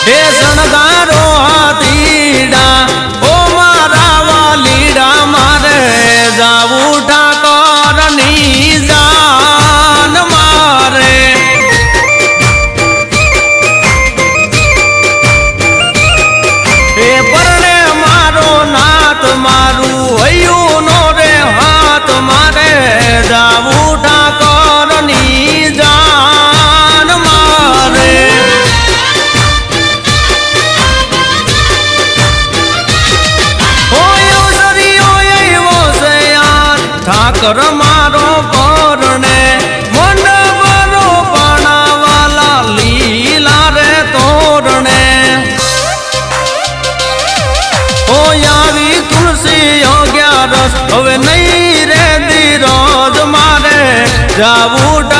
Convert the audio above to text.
હે શણગારો હાથીડા ઓ મારા વાલીડા મારે જાવું ઠાકરની જાન મારે હે પરણે મારો નાથ મારું હૈયું નો રે હાથ મારે જાવું ઠાકરની જાન મારે ઠાકર મારો પરણે મંડપરો પાણાવાલા લીલા રે તોરણે ઓ આવી તુલસી 11 હવે નહીં રે ધીરજ મારે જાવું